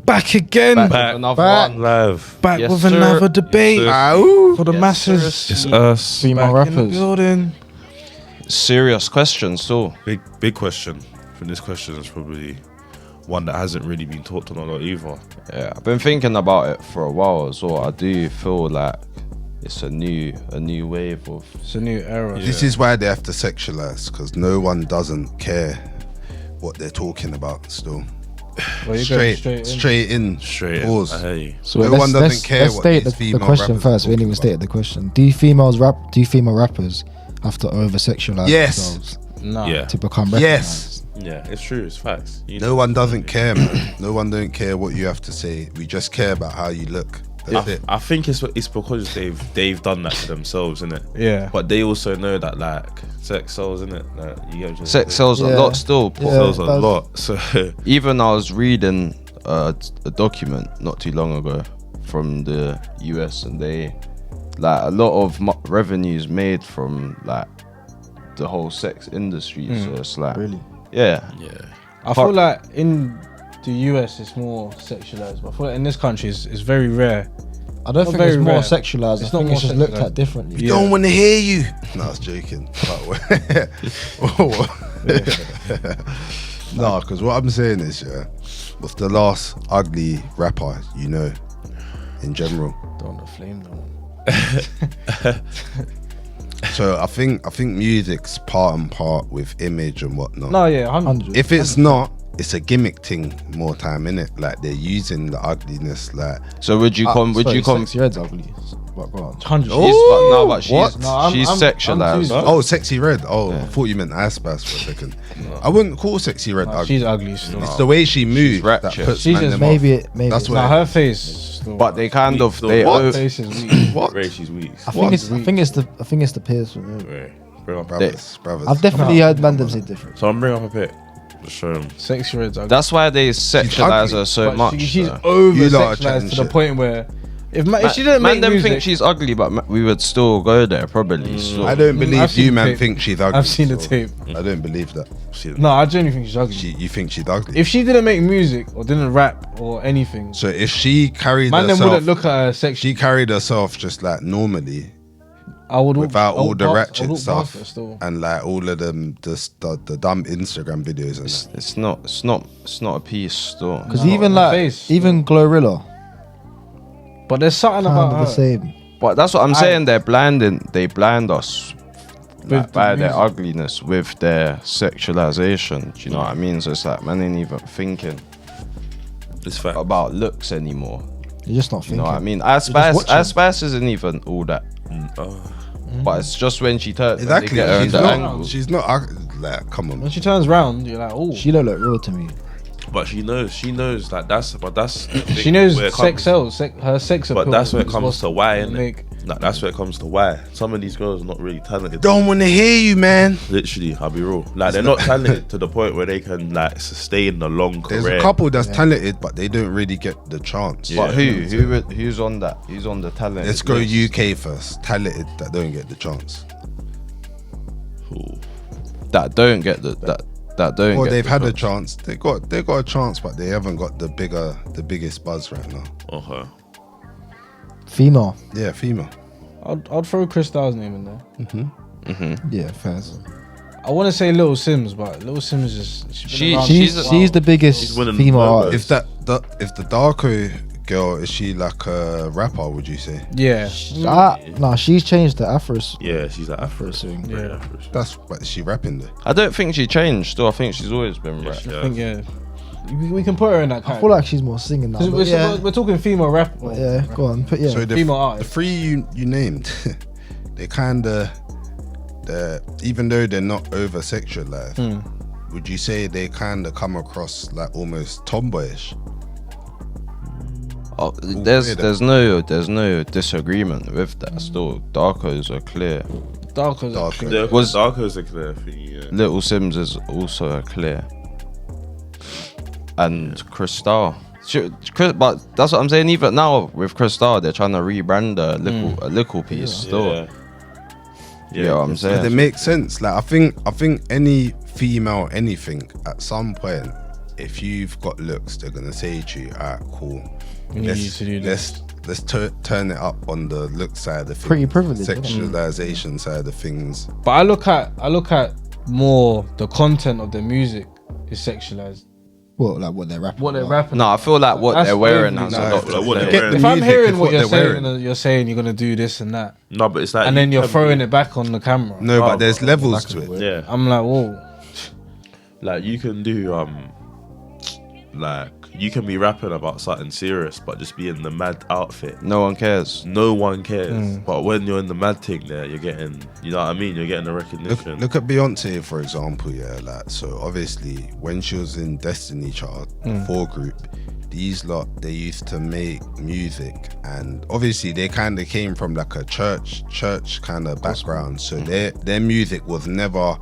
back again. Back with another back. one. Live. Back Yes, with sir. another debate Yes, for the Yes, masses. sir. It's us. Female Back in the rappers. building. Serious question still. Big question. I think this question is probably one that hasn't really been talked on a lot either. Yeah, I've been thinking about it for a while as well. I do feel like it's a new wave of. It's a new era. This is why they have to sexualize, because no one doesn't care what they're talking about still. Well, you're going Straight in. Straight in. Pause. I hear you. So No one doesn't care let's what state these the female question rappers first. are We didn't even talking state the question. Do female rappers have to over sexualize Yes. themselves No. Yeah. to become Yes. recognized? Yeah, it's true. It's facts. You No one doesn't care, man. No one don't care what you have to say. We just care about how you look. That's it. I think it's because they've done that to themselves, innit? Yeah. But they also know that like sex sells, innit? Like, you get what I'm Sex saying? sells a lot still. Yeah. Sells a it does. lot. So Even I was reading a document not too long ago from the US, and they like a lot of revenues made from like the whole sex industry. So it's like Really? yeah. I feel like in the US it's more sexualized, but I feel like in this country it's very rare. I don't Not think very it's more rare. sexualized. It's I not think more it's just looked sexualized. at differently. Yeah. Don't want to hear you. No, I was joking. No, because what I'm saying is, yeah, what's the last ugly rapper you know in general? Don't want to flame them. So I think music's part and part with image and whatnot. No, yeah, 100. If it's not, it's a gimmick thing more time, innit? Like they're using the ugliness, like So would you Sexy Red's ugly. But go on. 100. She's sexualized. oh, Sexy Red. Oh, I thought you meant Ice Spice for a second. I wouldn't call Sexy Red ugly. She's ugly still. It's the way she moves that ratchet. puts She's man just them Maybe off. maybe. That's it's where- Nah, her face. Still, But they kind of Weak they still. her o- face is weak. What? Ray, she's weak. I think it's the peers for me. Ray, bring up. Brothers. I've definitely heard man them say different. So I'm bringing up a pic. Just show him. Sexy Red's ugly. That's why they sexualize ugly. her so But much. she's though. over You lot are sexualized chatting to the shit. point where if she didn't Man make them music, think she's ugly, but we would still go there probably. So. I don't believe I've seen you, the man. tape. Think she's ugly. I've seen the so tape. I don't believe that. See them. No, I genuinely think she's ugly. You think she's ugly? If she didn't make music or didn't rap or anything, So if she carried man, then herself, wouldn't look at her sexually. she carried herself just like normally, I would without all the ratchet I would walk past stuff her still. and like all of them, the dumb Instagram videos and that. It's not a piece still. Because No, even her like face. even Glorilla, But there's something kind about of her. the same. But that's what I'm saying. They blind us With the by their music. ugliness with their sexualization. Do you know what I mean? So it's like man ain't even thinking It's fact. about looks anymore. You're just not You thinking. know what I mean? watching. Ice Spice isn't even all that. But it's just when she turns, Exactly. they get her in She's the not. angle. She's not ugly. Like, come When on. she turns round, you're like, oh. She don't look real to me. But she knows like that's the thing She knows where it sex comes- sells. Her sex appeal. But that's where it is comes what's to why, gonna innit? make- Like, that's where it comes to why. Some of these girls are not really talented. Don't want to hear you, man. Literally, I'll be real. Like they're not talented to the point where they can like sustain a long career. There's a couple that's talented, but they don't really get the chance. Yeah. But who's on that? Who's on the talent? Let's go list? UK first. Talented that don't get the chance. Ooh. That don't get the that don't. Or get they've the had a chance. chance. They got a chance, but they haven't got the biggest buzz right now. Okay. Female. Yeah, female. I'd throw Chris Styles' name in there. Yeah, fair. I want to say Little Sims, but Little Sims is She's the biggest She's winning female logos. artist. If the Darko girl, is she like a rapper? Would you say? yeah. Nah, she's changed the Afro. Yeah, she's like Afro. swing. Very Yeah. Afro. But is she rapping though? I don't think she changed. Still, I think she's always been Yeah, right. she I has. think we can put her in that I category. feel like she's more singing now. 'Cause but yeah, we're talking female rap. yeah, go on. But yeah, So the Female the artist. three you named, they kind of, even though they're not over sexualized, would you say they kind of come across like almost tomboyish? Oh, weird. there's no disagreement with that. Still, Darko's are clear. Darker. Darker. Yeah, Was- Darko's a clear thing. Yeah. Little Sims is also a clear. And Cristal. But that's what I'm saying. Even now with Cristal, they're trying to rebrand a little piece still. Yeah. You know what I'm Does saying? it make sense? Like I think any female anything at some point if you've got looks, they're gonna say to you, "Alright, cool. We need you to do this. Let's turn it up on the look side of things. Pretty privileged, isn't it? Sexualization side of things. But I look at more the content of the music is sexualized. What, like what they're rapping? What they're about? rapping. No, I feel like what That's they're wearing overly has a nice. lot to Like what play. they're wearing. If I'm music hearing is what what you're they're saying, wearing. and you're saying you're gonna do this and that, No, but it's like, and then you're can throwing be- it back on the camera. No, Oh, but there's levels to it. Yeah, I'm like, whoa. like you can do like you can be rapping about something serious, but just be in the mad outfit. No one cares. No one cares. But when you're in the mad thing, there, you're getting, you know what I mean? You're getting the recognition. Look at Beyonce, for example, yeah. Like, so obviously, when she was in Destiny Child 4 group, these lot, they used to make music, and obviously they kind of came from like a church kind of background. So their music was never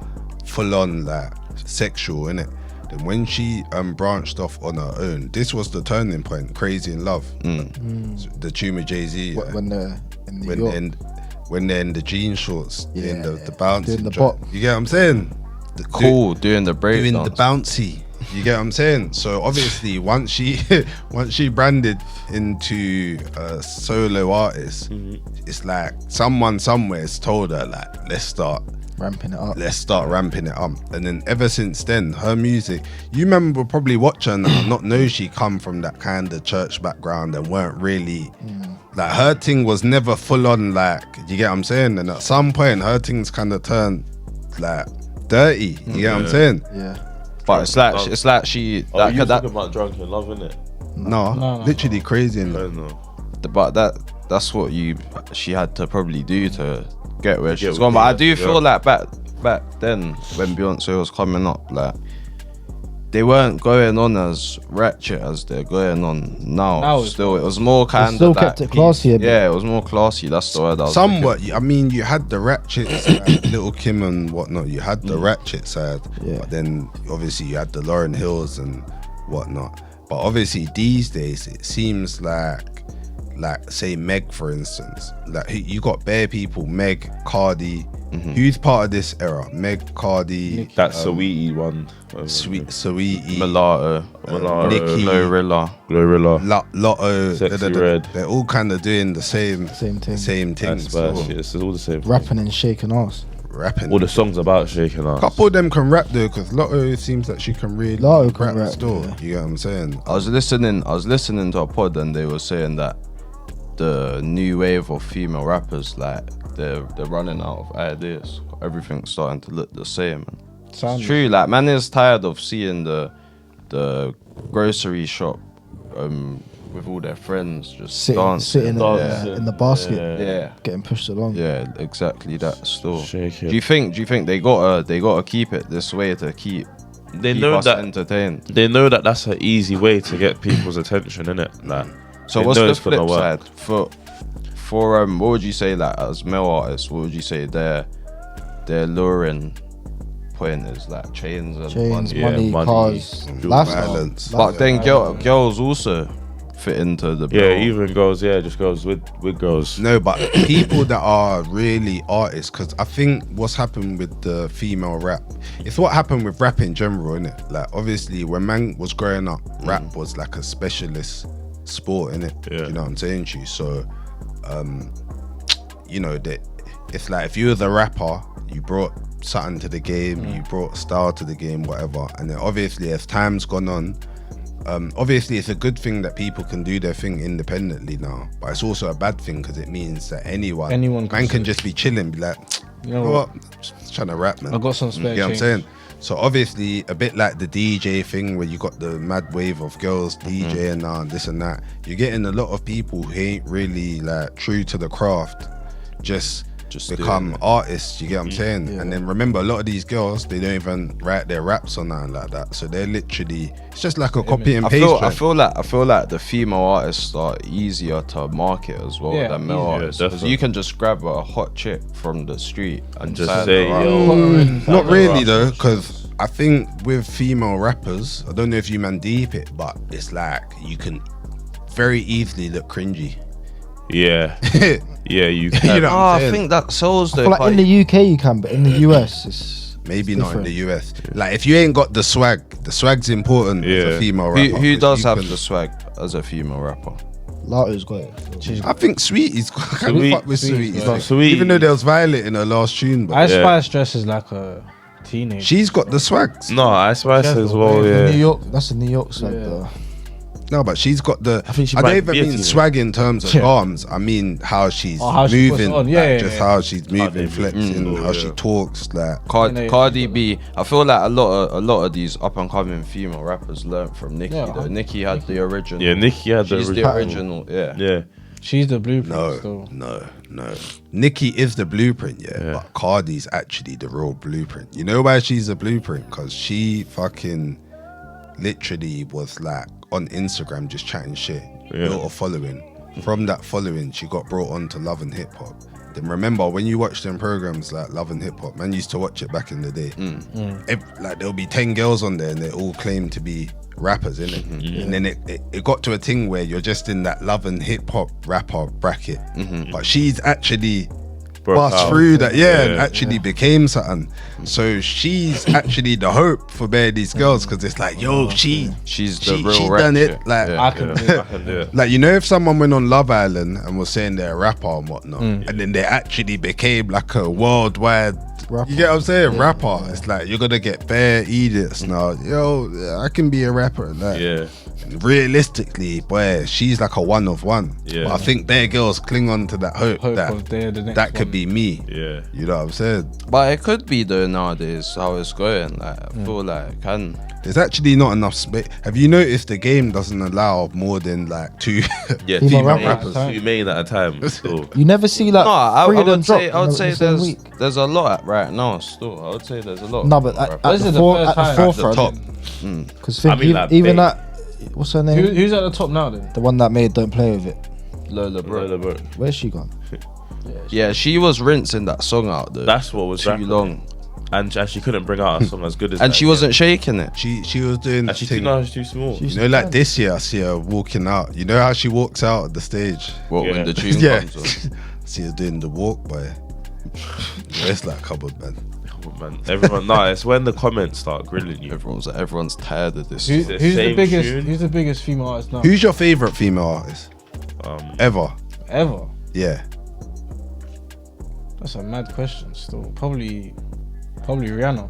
full on like sexual, innit? Then when she branched off on her own, this was the turning point. Crazy in Love, so the tune with Jay-Z. Yeah. When they're in New when York. when they're in the jean shorts, in the Yeah. bouncing, Doing the joint. bop. You get what I'm saying? Cool, doing the break Doing the dance. bouncy. You get what I'm saying? So obviously, once she branded into a solo artist, it's like someone somewhere's told her like, let's start Ramping it up. ramping it up. And then ever since then, her music, you remember probably watching her and not know she come from that kind of church background and weren't really like, her thing was never full on, like, you get what I'm saying? And at some point her things kind of turned like dirty. You get what I'm saying? Yeah. But it's like she Oh, you that talking about Drunk in Love, innit? No, literally crazy. I And don't know. but that's what she had to probably do to get where she's Get gone. But where I do she feel is, like back then when Beyonce was coming up, like they weren't going on as ratchet as they're going on now. Now it's Still, it was more kind of still like kept it classy a bit. Yeah, it was more classy. That's the word I was somewhat, I mean, you had the ratchets, like Little Kim and whatnot. You had the ratchet side, Yeah. but then obviously you had the Lauryn Hills and whatnot. But obviously these days it seems like say Meg, for instance, like you got bare people, Meg, Cardi. Who's part of this era? Meg, Cardi, That's Saweetie one. Sweetie, Mulatto, Nicki, Glorilla. Lotto. Sexy Red. They're all kind of doing the same thing. thing. That's So, bad shit. It's all the same. Rapping and shaking ass. rapping. All the songs about shaking ass. Couple of them can rap though, because Lotto seems like she can really Lotto can rap, still. yeah. You get what I'm saying? I was listening to a pod and they were saying that the new wave of female rappers, like they're running out of ideas. Everything's starting to look the same. Sound It's true, like man is tired of seeing the grocery shop with all their friends just dancing. Sitting in the basket, Yeah. getting pushed along. Yeah, exactly that still. Shake it. Do you think they gotta keep it this way to keep They keep know us that. entertained? They know that that's an easy way to get people's attention, innit? Like, So they what's know the it's gonna flip work. side for what would you say, like as male artists, what would you say their luring point is, like chains and Chains, money? Yeah, money, money, cars, dual lifestyle. violence. But then girls also fit into the bill. Yeah, even girls, just goes with girls. No, but people that are really artists, because I think what's happened with the female rap, it's what happened with rap in general, innit? Like, obviously, when man was growing up, rap was like a specialist sport, innit? Yeah. You know what I'm saying to you? So, you know, that it's like if you were the rapper, you brought something to the game, you brought style to the game, whatever. And then obviously, as time's gone on, obviously it's a good thing that people can do their thing independently now, but it's also a bad thing because it means that anyone can can just be chilling, be like, You you know know what? what, just trying to rap, man. I got some spare You know what I'm change. saying? So obviously a bit like the DJ thing where you got the mad wave of girls DJing now and this and that, you're getting a lot of people who ain't really like true to the craft, just become doing it. artists, you get what I'm saying? And then remember, a lot of these girls, they don't even write their raps or nothing like that, so they're literally, it's just like a copy and I paste feel track. like the female artists are easier to market as well Yeah, than male easier. artists, because definitely. you can just grab a hot chick from the street and Just sign say, her up. yo. Not really though, because I think with female rappers, I don't know if you man deep it, but it's like you can very easily look cringy. Yeah, yeah, you You can. know what Oh, I'm I saying? think that sells I though. feel like in but the UK you can, but in the US it's Maybe not in the US. Like if you ain't got the swag's important as a female rapper. Who 'cause does you have can- the swag as a female rapper? Lato's got it. I think Sweetie's kind of fuck with Sweetie's Sweetie. got it. Sweetie. Even though there was Violet in her last tune, but Ice Spice dresses like a teenager. she's got the swags. No, Ice Spice Careful, as well. babe. New Yeah. York, that's a New York swag Yeah. though. No, but she's got the. I think she I don't might even be a mean teenager. swag in terms of Yeah. arms. I mean how she's Oh, how she puts moving, it on. Yeah, like, yeah, just yeah. how she's they moving, move. flexing, how she Yeah. talks. Like Yeah, Cardi B. I feel like a lot of these up and coming female rappers learned from Nicki. Yeah, though. Nicki had the original. Yeah, Nicki had the She's the original. original. Yeah. Yeah. She's the blueprint. still. no. Nicki is the blueprint, yeah, Yeah. but Cardi's actually the real blueprint. You know why she's a blueprint? Because she fucking literally was like on Instagram just chatting shit, Yeah. built a following. From that following, she got brought on to Love and Hip Hop. Then remember when you watch them programs like Love and Hip Hop, man used to watch it back in the day. Like there'll be 10 girls on there and they all claim to be rappers, innit? And then it got to a thing where you're just in that Love and Hip Hop rapper bracket. But she's actually Broke bust out. through that, and actually became something. So she's actually the hope for bare these girls because it's like, yo, She's the she real rap done it. shit. Like, Yeah. I can do I it. can do it. like you know, if someone went on Love Island and was saying they're a rapper and whatnot, and then they actually became like a worldwide, Rapper. you get what I'm saying, rapper. It's like you're gonna get bare idiots now. Yo, I can be a rapper. Like, Yeah. realistically, boy, she's like a one of one. Yeah. But I think bare girls cling on to that hope, Hope that of they're the next that could one. be me. Yeah. You know what I'm saying? But it could be though nowadays how it's going. Like I feel like it can. There's actually not enough space. Have you noticed the game doesn't allow more than like two Yeah. Female female rappers. rappers? Two main at a time. Still. You never see like No, I three of them would say drop in the same there's week. there's a lot right now. Still, I would say there's a lot. No, of but female at rappers. This is the the first time. forefront, top. because I mean, like, even babe. that, what's her name? Who's at the top now then? The one that made Don't Play With It. Lola Brooke. Lola Brooke. Where's she gone? Yeah, she was rinsing that song out though. That's what was too rapping. long, And she couldn't bring out a song as good as and that she yet. wasn't shaking it. She was doing And she's thing. too, no, she's too small. She's- You know, like this year, I see her walking out. You know how she walks out at the stage? What Yeah. when the tune Yeah. comes on? See her doing the walk, boy. It's like cupboard, man. Oh, man. Everyone, no, it's when the comments start grilling you. Everyone's tired of this. Who's the the same biggest? tune? Who's the biggest female artist now? Who's your favorite female artist ever? Ever? Yeah. That's a mad question. Still, probably Rihanna.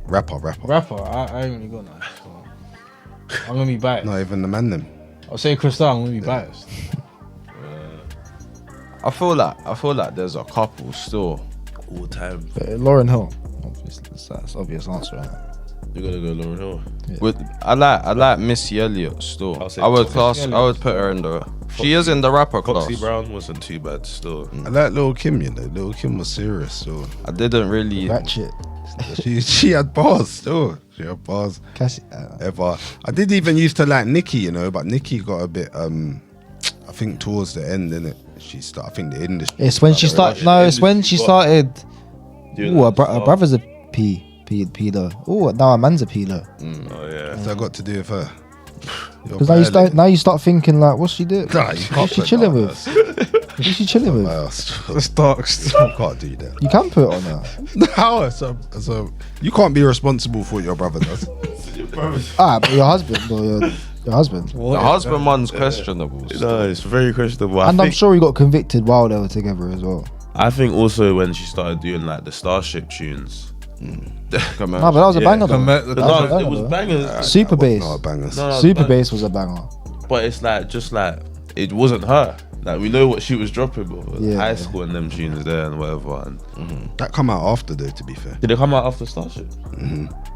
Rapper. Rapper. I ain't really got that. So I'm gonna be biased. Not even the man them. I'll say Crystal. I'm gonna be biased. I feel like there's a couple still. all time. Lauren Hill. Obviously, that's obvious answer. Right? You're gonna go Lauren Hill. With I like Missy Elliott still. I'll say I would Missy class. I Elliott. would put her in the. She is in the rapper Foxy class. Brown wasn't too bad still. I like Lil Kim, you know. Lil Kim was serious, so I didn't really. Ratchet. she had bars still. She had bars Cassie. ever. I did even used to like Nicki, you know, but Nicki got a bit I think towards the end, innit? I think the industry. It's when she started. No, it's when she started. Ooh, her brother's a P though. Ooh, now a man's a P though. Oh yeah. What's that got to do with her? Because now you start thinking like, what's she doing? Nah, you can't Who's she put chilling that on with? Who's she chilling with? That's dark. You can't do that. You can put it on her. How? So you can't be responsible for what your brother does. But your husband or your husband. The husband one's questionable. still. No, it's very questionable. And I'm sure he got convicted while they were together as well. I think also when she started doing like the Starship tunes. Come on. No, but that was a Yeah. banger though. But That was a No, it banger, was though. bangers. Super bass. No, bangers. No, Super but- bass was a banger. But it's like just like it wasn't her. Like we know what she was dropping, but Yeah. high school and them tunes there and whatever. And That come out after though, to be fair. did it come out after Starship?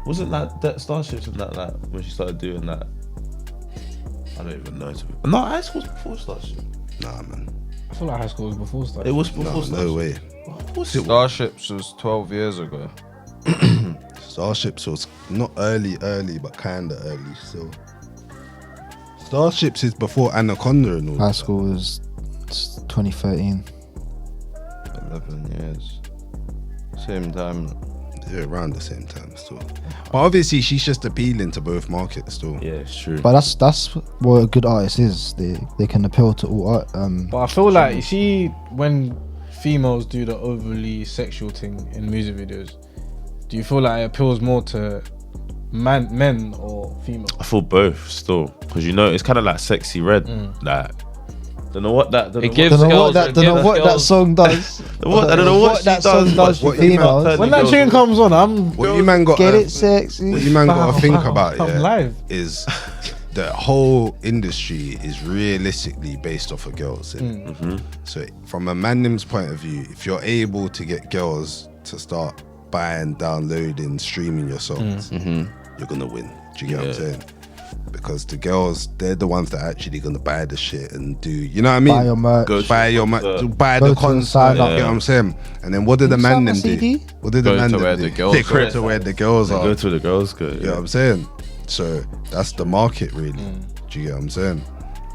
Wasn't that Starships and that like when she started doing that? I don't even know. No, high school was before Starship. Nah, man. I feel like high school was before stuff. It was before No, Starship. no way. Of course it was. Starships was 12 years ago. Starships was not early, but kinda early still. Starships is before Anaconda and all High that. school was 2013. 11 years. Same time. Yeah, around the same time still. But obviously she's just appealing to both markets still. Yeah, it's true. But that's what a good artist is. They can appeal to all art. But I feel like you see when females do the overly sexual thing in music videos, Do you feel like it appeals more to men or female? I feel both still, because it's kind of like Sexy Red. Like, don't know what that. It gives Don't know girls. what that song does. I don't know what that she song does, does but for females. When that tune comes on, I'm What you man got? Get it sexy. What you man got to think about I'm live. is the whole industry is realistically based off of girls. So from a man's point of view, if you're able to get girls to start buying, downloading, streaming your songs, you're gonna win. Do you get what I'm saying? Because the girls, they're the ones that are actually gonna buy the shit and do, you know what I mean? Buy your merch. Buy your buy Go the to concert. sign You up. know what I'm saying? And then what did the You man sign them a do? CD? What did the Go man to them where do? the girls They are. go to where the girls are. Go to the girls. Go. You know what I'm saying? So that's the market, really. Do you get what I'm saying?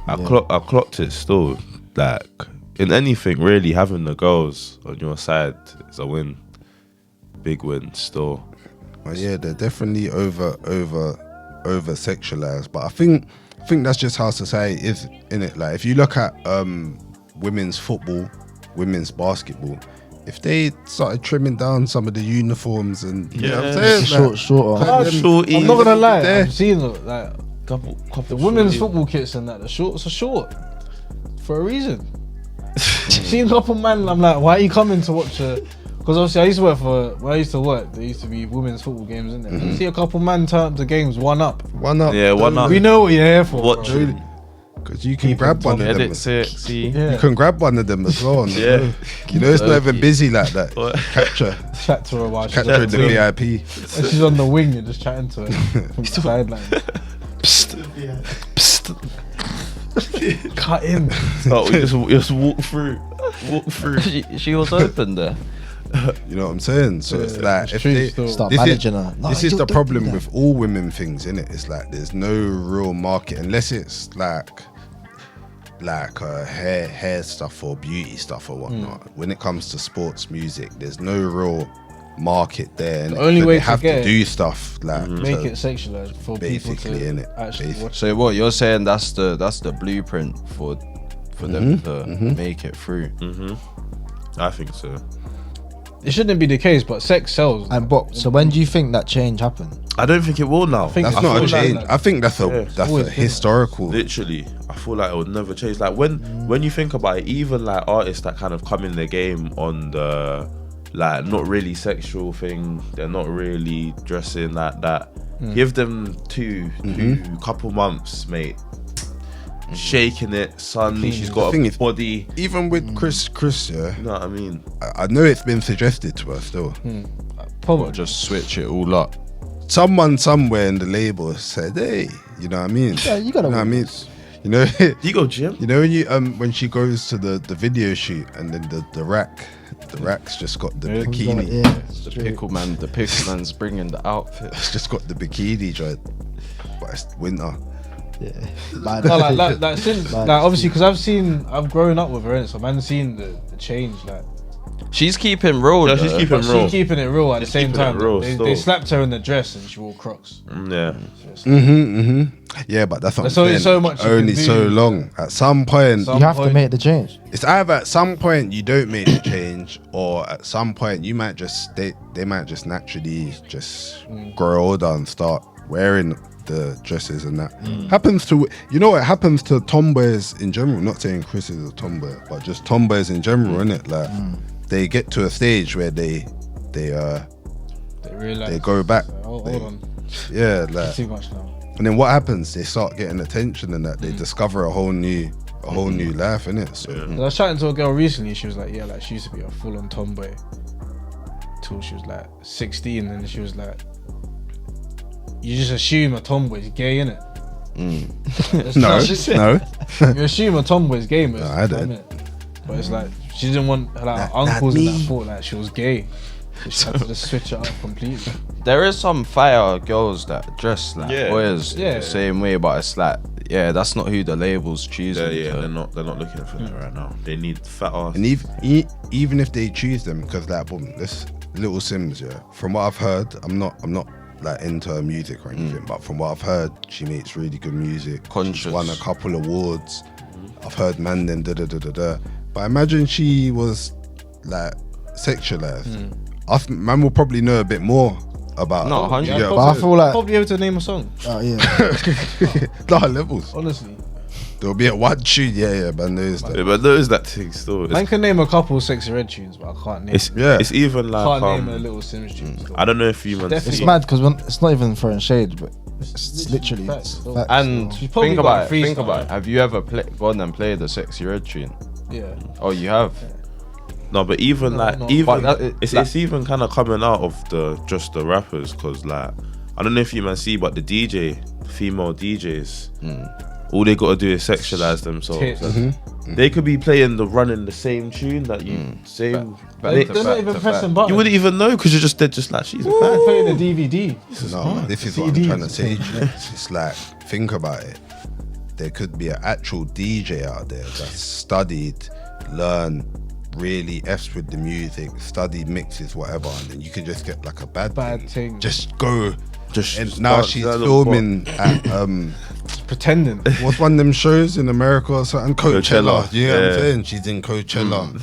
I clocked it still. Like in anything, really, having the girls on your side is a win. Big win still. Well, yeah, they're definitely over sexualized, but I think that's just how society is, innit? Like if you look at women's football, women's basketball, if they started trimming down some of the uniforms and you know what I'm saying, Shorter. I'm not gonna lie. there. I've seen like Couple the women's football kits and that. The shorts are short for a reason. Seen a couple man. I'm like, why are you coming to watch a? Because obviously I used to work where I used to work. There used to be women's football games in there. You see a couple man turn up the games one up. one up, Yeah, one up. We know what you're here for. Watch bro. it. because you can grab one of Get them. it sexy. Yeah. You can grab one of them as well. on the Yeah. road. You know it's not even busy like that. Capture Chat to her while she's capture on in the the wing. VIP. And she's on the wing. You're just chatting to her from the sideline. Cut in. Oh, we just walk through. She was open there. You know what I'm saying? So it's like it's if true they still. Start this is- managing her. No, this is you the don't problem do that. with all women things, innit? It's like there's no real market unless it's like hair stuff or beauty stuff or whatnot. When it comes to sports music, there's no real market there. And The only way they to have get to it- do stuff like Make to- it sexualized for people basically, to innit? actually Basic. watch. So what you're saying? That's the blueprint for them to make it through. I think so. It shouldn't be the case, but sex sells. And but so when do you think that change happened? I don't think it will now. think That's I not a feel like change. that- I think that's always a been historical. Literally, I feel like it would never change. Like when you think about it, even like artists that kind of come in the game on the like not really sexual thing, they're not really dressing like that. Give them two couple months, mate. Shaking it, suddenly she's got thing a is- body. Even with Chris, yeah, You know what I mean? I know it's been suggested to her still. Probably. Or just switch it all up. Someone somewhere in the label said, "Hey, you know what I mean? Yeah, you gotta know what I win mean? this. You know, You go gym. you know when she goes to the video shoot and then the rack's just got the bikini. Yeah, The pickle man's bringing the outfit. It's just got the bikini joint, but it's winter. yeah. No, like since like obviously because I've grown up with her, so I've seen the change. Like She's keeping real. Yeah, she's though. keeping but real. she's keeping it real at the same keeping it time. real They still. slapped her in the dress and she wore Crocs. Yeah. Yeah, but that's not There's only so much you only can so do. long. At some point, Some You have to point- make the change. it's either at some point you don't make the change, or at some point you might just they might just naturally just grow older and start wearing the dresses and that. Happens to it happens to tomboys in general. Not saying Chris is a tomboy, but just tomboys in general, innit? Like they get to a stage where they realize they go back. Hold They- on, Yeah, like too much now. and then what happens? They start getting attention and that they discover a whole new life, innit? So I was chatting to a girl recently. She was like, yeah, like she used to be a full-on tomboy till she was like 16, and she was like, you just assume a tomboy's gay, innit? no. You assume a tomboy's gay, but I it's don't. not, innit? But it's like she didn't want like Not her uncles and that me. thought like she was gay. So she had to just switch it up completely. There is some fire girls that dress like Yeah. boys Yeah. the same way, but it's like, yeah, that's not who the label's choosing. Yeah, to- they're not looking for that right now. They need fat ass. And even if they choose them, because like boom, this Little Sims, yeah. From what I've heard, I'm not like into her music or anything, but from what I've heard, she makes really good music. Conscious. She's won a couple awards. I've heard man them da da da da da. But imagine she was like sexualized. Man will probably know a bit more about. No, you 100. get Yeah, what But I'm I saying? feel like, Probably able to name a song. yeah. Nah, levels. Honestly, There'll be a one tune, yeah, but knows that. Yeah, but there is that thing still. I can name a couple Sexy Red tunes, but I can't name. It's even like can't name a Little Sims tune. Still. I don't know if you man Definitely. It's see. mad because it's not even throwing shade, but it's literally facts, it's though. facts, And so. She's probably think got about a it. Think freestyle. about it. Have you ever gone and played the Sexy Red tune? Yeah. Oh, you have. No, but even No, like no. even But that- it's even kind of coming out of just the rappers, because like I don't know if you man see, but the female DJs, all they gotta do is sexualize themselves. Tits. They could be running the same tune that you same. Back They're to not back even to pressing back. buttons. You wouldn't even know because they're just like she's a They're fan. playing the DVD. No, this is what I'm CDs. trying to say. It's like, think about it. There could be an actual DJ out there that's studied, learned, really F's with the music, studied mixes, whatever, and then you can just get like a bad thing. Just go. Just And now start she's that little filming at Pretending. what's one of them shows in America or something? Coachella. Coachella, You know what I'm yeah. saying? She's in Coachella,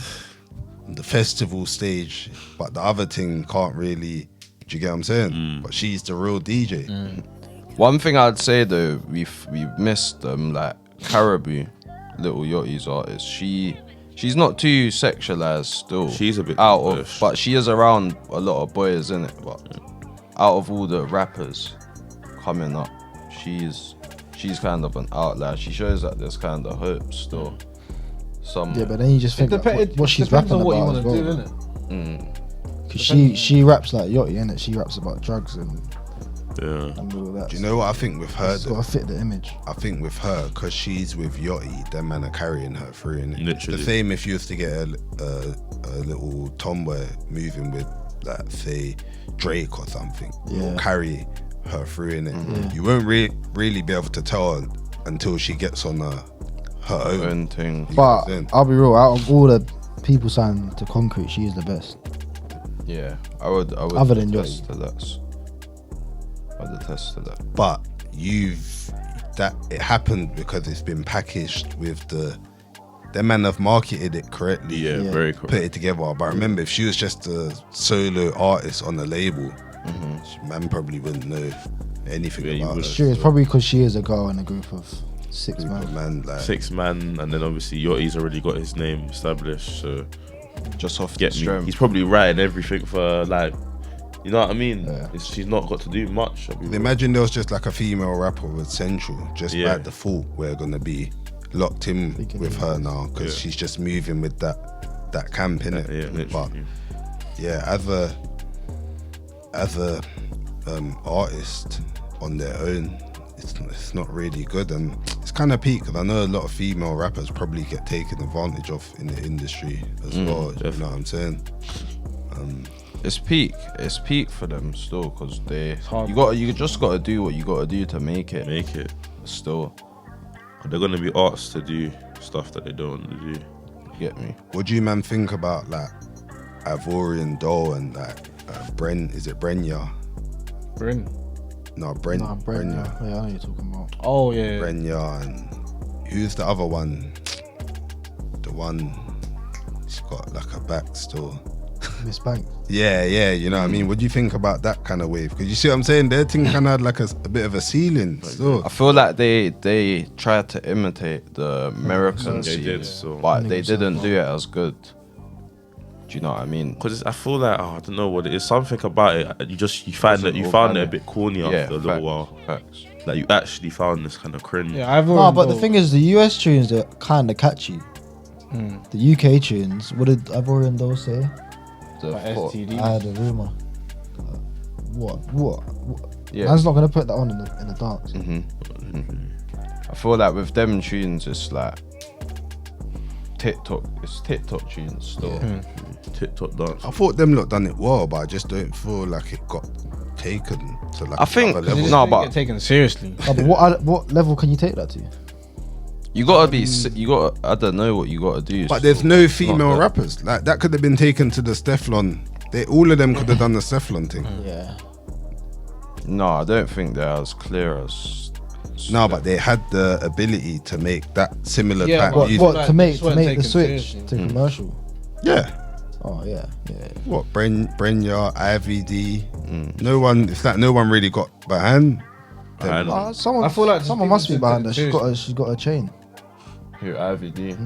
the festival stage, but the other thing can't really. Do you get what I'm saying? But she's the real DJ. One thing I'd say though, we've missed like Caribou, Little Yachty's artist. She's not too sexualized still. She's a bit out bush. of, but she is around a lot of boys in it. But out of all the rappers coming up, she's kind of an outlier. She shows that there's kind of hope still. Yeah, but then you just think like, what she's depends rapping on what you about want as to well. do, innit? Because she raps like Yachty, innit? She raps about drugs and Yeah. all that. Do you know what I think with her? It's got to fit the image. I think with her, because she's with Yachty, them man are carrying her through. Innit? Literally. The same if you was to get a little tomboy moving with, like, say, Drake or something. Yeah. Will carry her through in it. You won't really be able to tell her until she gets on her own. Own thing. You know what But I'm saying? I'll be real, out of all the people signed to Concrete, she is the best. Yeah, I would. Other than attest to that. I'd attest to that. But it happened because it's been packaged with them man have marketed it correctly. Yeah, Yeah. very Put correct. it together. But remember, if she was just a solo artist on the label, man probably wouldn't know anything Yeah, you about her. would. Sure, it's probably because she is a girl in a group of six But men. man, like, 6 man, and then obviously Yachty's already got his name established, so Just off get the me. strength. He's probably writing everything for like, you know what I mean? Yeah. She's not got to do much. I'll be real. imagine there was just like a female rapper with Central, just Yeah. by default, we're gonna be locked in Thinking with her now because Yeah. she's just moving with that camp in it. Yeah, But literally. yeah, as a artist on their own, it's not really good, and it's kind of peak because I know a lot of female rappers probably get taken advantage of in the industry as well. You know what I'm saying? It's peak. It's peak for them still, because hard. you just gotta do what you gotta do to make it. Make it. Still, They're gonna be asked to do stuff that they don't want to do. you get me? What do you man think about like Ivorian Doll and like is it Brenya? Bryn. No, Nah, Brent, Brenya. yeah, I know what you're talking about. Oh yeah. Brenya, and who's the other one? The one she's got like a back still. Miss Banks. Yeah, you know what I mean? What do you think about that kind of wave? Because you see what I'm saying? Their thing kind of had like a bit of a ceiling still. I feel like they tried to imitate the American They scene, did, so- but they didn't do it as good. Do you know what I mean? Because I feel like I don't know what it is. Something about it. You find that you Wasn't found it a organic. bit corny Yeah, after a little while. Facts. Like you actually found this kind of cringe. Yeah, I've No, but the thing is, the US tunes are kind of catchy. The UK tunes, what did Ivorian Doll say? The thought- STD. I had a rumor. What? Yeah. Man's not gonna put that on in the dance. I feel like with them tunes, it's like TikTok tunes still. TikTok dance. I thought them lot done it well, but I just don't feel like it got taken to like I think- another level. No, Didn't but- get taken seriously. No, but what level can you take that to? You gotta be. You gotta. I don't know what you gotta do. But there's no Not female that- rappers. Like that could have been taken to the Stefflon. All of them could have done the Stefflon thing. Yeah. No, I don't think they're as clear as. No, but they had the ability to make that similar Yeah, type but music. What Like, to make just to weren't make the taken switch seriously. to commercial? Yeah. Oh yeah. What Brenya, IVD? No one. It's like no one really got behind. them. Someone. I feel like someone must be people behind her. take it She's got a chain. Here, IVD.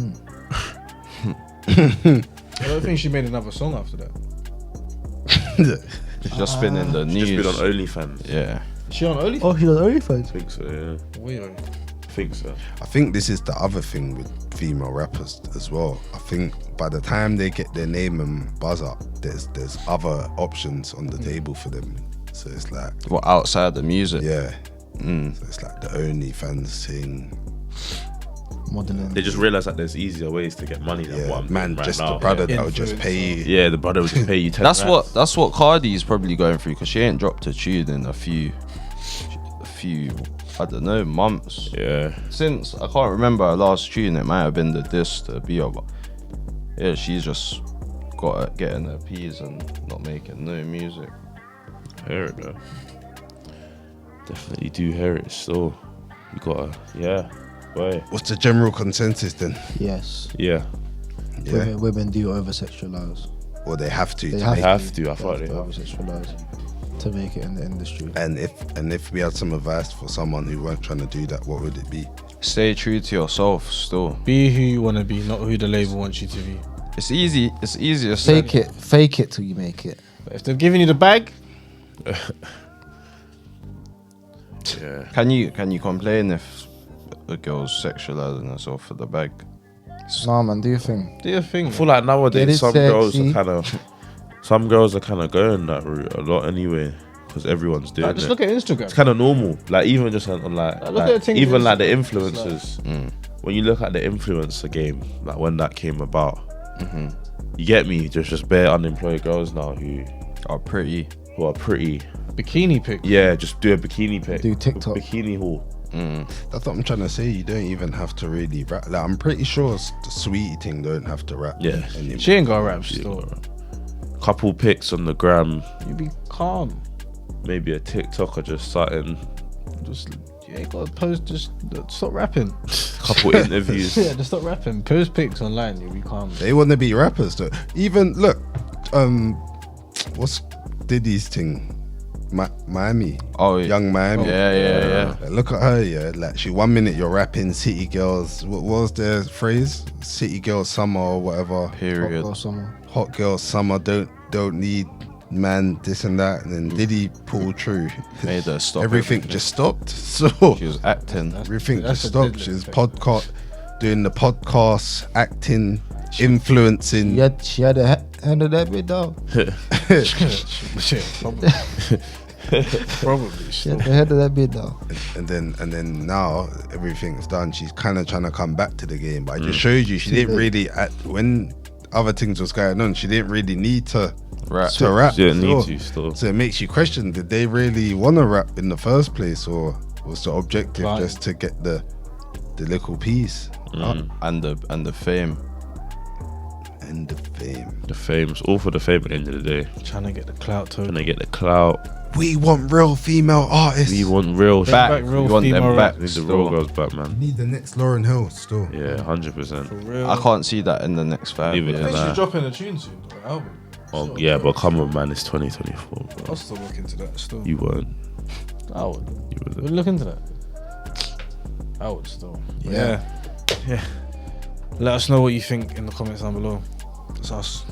I don't think she made another song after that. She's just been in the news. Just been on OnlyFans. Yeah. Is she on OnlyFans? Oh, she does OnlyFans. I think so, yeah. Weird. I think so. I think this is the other thing with female rappers as well. I think by the time they get their name and buzz up, there's other options on the table for them. So it's like, Well, outside the music. yeah. So it's like the OnlyFans thing. Modeling. They just realize that there's easier ways to get money than what I'm Man, doing right just now. the brother Yeah. that would just pay you. Yeah, the brother would just pay you 10 That's what Cardi's probably going through, because she ain't dropped a tune in a few I don't know, months. Yeah. Since I can't remember her last tune, it might have been the diss to Bio, but yeah, she's just got getting her P's and not making no music. I hear it though. Definitely do hear it still. You gotta, yeah. Boy. What's the general consensus then? Yes. Yeah. Yeah. Women do over sexualize. Or they have to. They to have make- have to, I thought They they over have. sexualize to make it in the industry. And if we had some advice for someone who weren't trying to do that, what would it be? Stay true to yourself still. Be who you want to be, not who the label wants you to be. It's easier said. Fake it till you make it. But if they're giving you the bag, Yeah. Can you complain if a girl's sexualizing herself for the bag? Nah, man, do your thing. do your thing. I feel like Get nowadays it some girls sexy. are kind of going that route a lot anyway, because everyone's doing Like, just it. look at Instagram. It's kind of normal, like even just on like, Look at the thing even with like the Instagram, it's influencers. When you look at the influencer game, like when that came about, you get me. There's just bare unemployed girls now who Are pretty. are pretty. Bikini pic. Yeah, just do a bikini pic. Do TikTok. Bikini haul. That's what I'm trying to say. You don't even have to really rap. Like, I'm pretty sure the sweetie thing don't have to rap. Yeah. anymore. She ain't got rap still. Couple pics on the gram, You be calm. maybe a TikTok or just something. Just you ain't got to post. Just stop rapping. Couple interviews. Yeah, just stop rapping. Post pics online. You'll be calm. They want to be rappers though. Even look, what's Diddy's thing? Miami. Oh, yeah. Young Miami. Yeah. Like, look at her, yeah. Like, she 1 minute you're rapping City Girls. What was their phrase? City Girls Summer or whatever. Period. Or someone. Hot Girls Summer don't need man this and that. And then Diddy pulled through. Made her stop. Everything just stopped. So She was acting. everything That's just a stopped. deadly She's thing. doing the podcast, acting, influencing. She had a hand of that bit though. Yeah, probably. Probably. She had the head of that bit though. And then now everything's done. She's kind of trying to come back to the game, but I just showed you she didn't really when other things was going on. She didn't really need to Rap. rap. She didn't need So- to still. So it makes you question: did they really want to rap in the first place, or was the objective Right. just to get the little piece And the fame. and the fame? The fame's all for the fame at the end of the day. Trying to get the clout Trying token. to get the clout. We want real female artists. We want real Bring Back. back real We want them female back. I need the still. real girls back, man. Need the next Lauryn Hill still. Yeah, 100%. For real. I can't see that in the next 5 Even I years. think Nah. she's dropping a tune soon, or an album. Oh, So, yeah, but come on, man. It's 2024, bro. I'll still look into that still. You weren't. I would. You were We'll look into that. I would still. Yeah. Yeah. Let us know what you think in the comments down below. It's us.